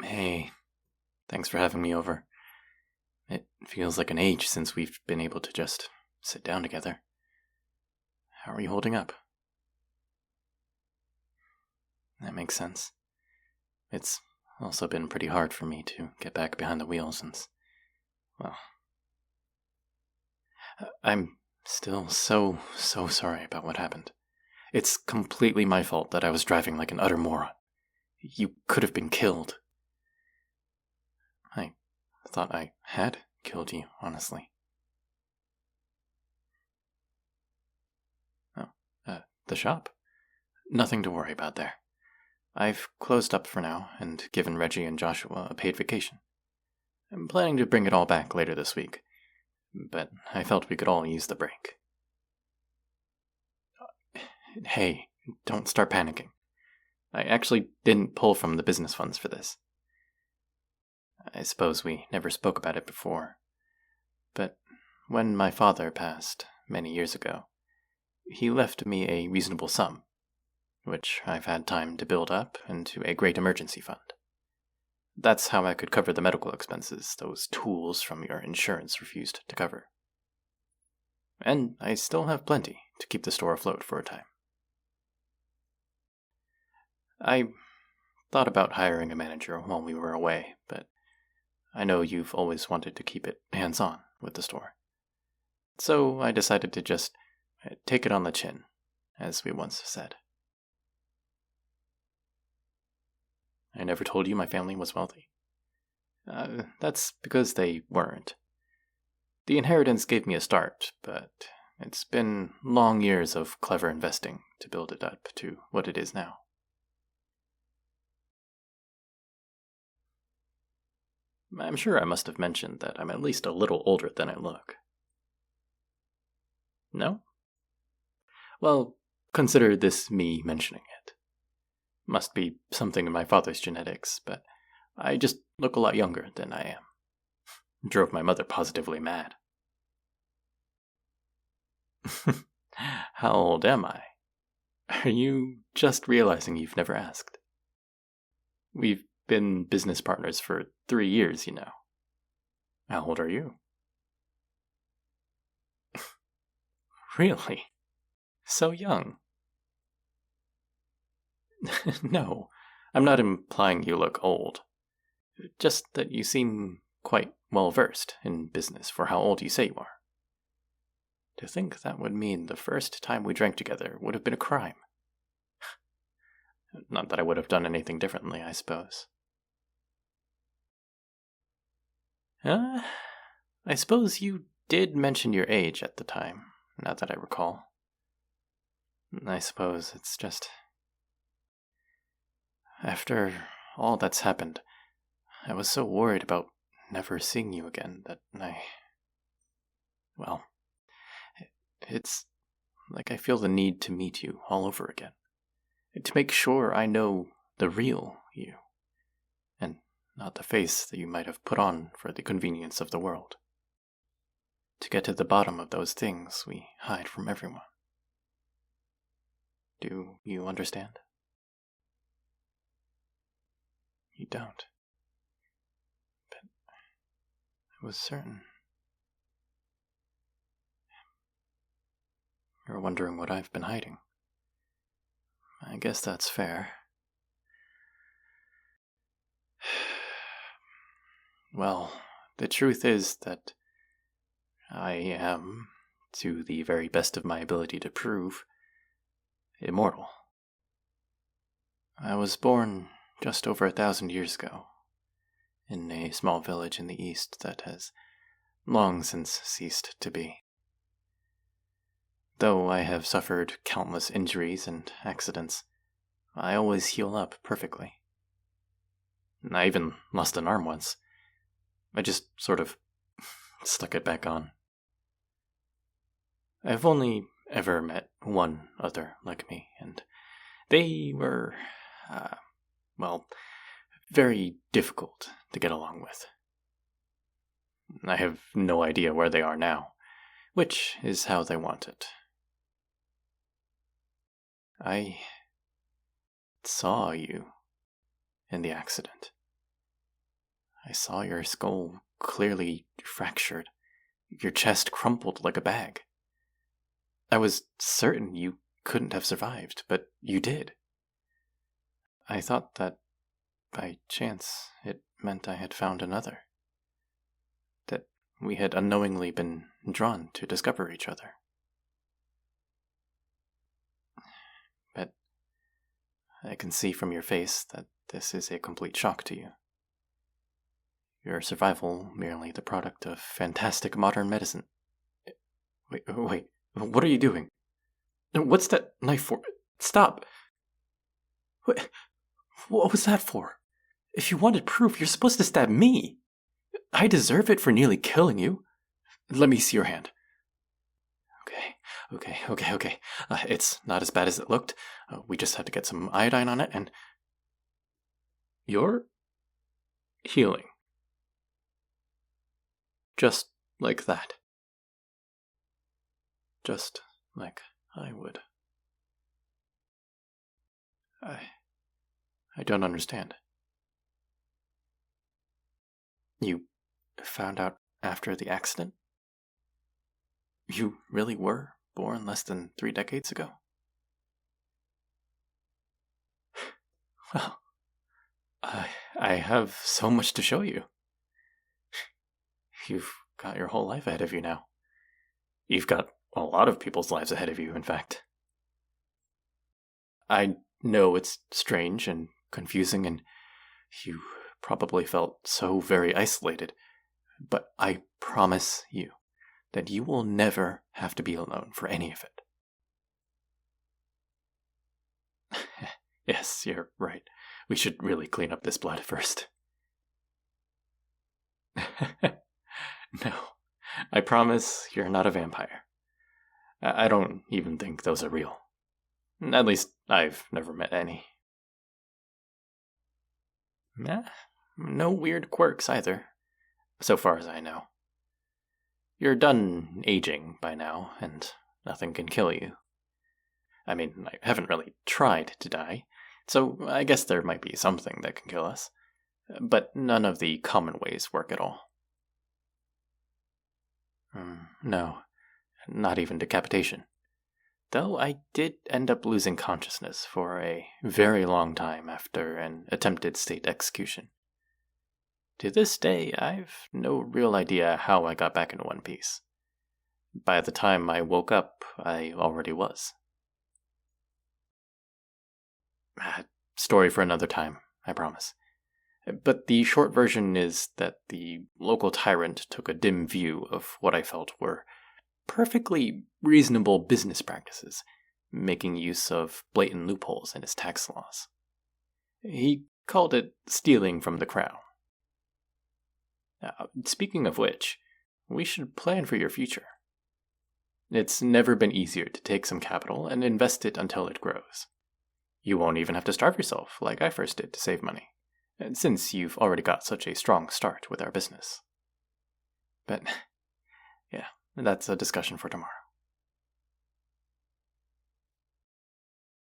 Hey, thanks for having me over. It feels like an age since we've been able to just sit down together. How are you holding up? That makes sense. It's also been pretty hard for me to get back behind the wheel since, well, I'm still so sorry about what happened. It's completely my fault that I was driving like an utter moron. You could have been killed. I thought I had killed you, honestly. Oh, the shop? Nothing to worry about there. I've closed up for now and given Reggie and Joshua a paid vacation. I'm planning to bring it all back later this week, but I felt we could all use the break. Hey, don't start panicking. I actually didn't pull from the business funds for this. I suppose we never spoke about it before, but when my father passed many years ago, he left me a reasonable sum, which I've had time to build up into a great emergency fund. That's how I could cover the medical expenses those tools from your insurance refused to cover. And I still have plenty to keep the store afloat for a time. I thought about hiring a manager while we were away, but I know you've always wanted to keep it hands-on with the store. So I decided to just take it on the chin, as we once said. I never told you my family was wealthy. That's because they weren't. The inheritance gave me a start, but it's been long years of clever investing to build it up to what it is now. I'm sure I must have mentioned that I'm at least a little older than I look. No? Well, consider this me mentioning it. Must be something in my father's genetics, but I just look a lot younger than I am. Drove my mother positively mad. How old am I? Are you just realizing you've never asked? We've been business partners for 3 years, you know. How old are you? Really? So young? No, I'm not implying you look old. Just that you seem quite well versed in business for how old you say you are. To think that would mean the first time we drank together would have been a crime. Not that I would have done anything differently, I suppose. I suppose you did mention your age at the time, now that I recall. I suppose it's just... After all that's happened, I was so worried about never seeing you again that well, it's like I feel the need to meet you all over again. To make sure I know the real you, and not the face that you might have put on for the convenience of the world. To get to the bottom of those things we hide from everyone. Do you understand? You don't. But I was certain. You're wondering what I've been hiding. I guess that's fair. Well, the truth is that I am, to the very best of my ability to prove, immortal. I was born just over 1,000 years ago, in a small village in the east that has long since ceased to be. Though I have suffered countless injuries and accidents, I always heal up perfectly. I even lost an arm once. I just sort of stuck it back on. I've only ever met one other like me, and they were, very difficult to get along with. I have no idea where they are now, which is how they want it. I saw you in the accident. I saw your skull clearly fractured, your chest crumpled like a bag. I was certain you couldn't have survived, but you did. I thought that, by chance, it meant I had found another. That we had unknowingly been drawn to discover each other. But I can see from your face that this is a complete shock to you. Your survival merely the product of fantastic modern medicine. Wait, what are you doing? What's that knife for? Stop! What was that for? If you wanted proof, you're supposed to stab me. I deserve it for nearly killing you. Let me see your hand. Okay. It's not as bad as it looked. We just had to get some iodine on it and... You're healing. Just like that. Just like I would. I don't understand. You found out after the accident? You really were born less than 3 decades ago? Well, I have so much to show you. You've got your whole life ahead of you now. You've got a lot of people's lives ahead of you, in fact. I know it's strange and confusing, and you probably felt so very isolated, but I promise you that you will never have to be alone for any of it. Yes, you're right. We should really clean up this blood first. No, I promise you're not a vampire. I don't even think those are real. At least, I've never met any. No weird quirks either, so far as I know. You're done aging by now, and nothing can kill you. I mean, I haven't really tried to die, so I guess there might be something that can kill us. But none of the common ways work at all. No, not even decapitation. Though I did end up losing consciousness for a very long time after an attempted state execution. To this day, I've no real idea how I got back into one piece. By the time I woke up, I already was. Story for another time, I promise. But the short version is that the local tyrant took a dim view of what I felt were perfectly reasonable business practices, making use of blatant loopholes in his tax laws. He called it stealing from the crown. Now, speaking of which, we should plan for your future. It's never been easier to take some capital and invest it until it grows. You won't even have to starve yourself like I first did to save money, since you've already got such a strong start with our business. But, yeah, that's a discussion for tomorrow.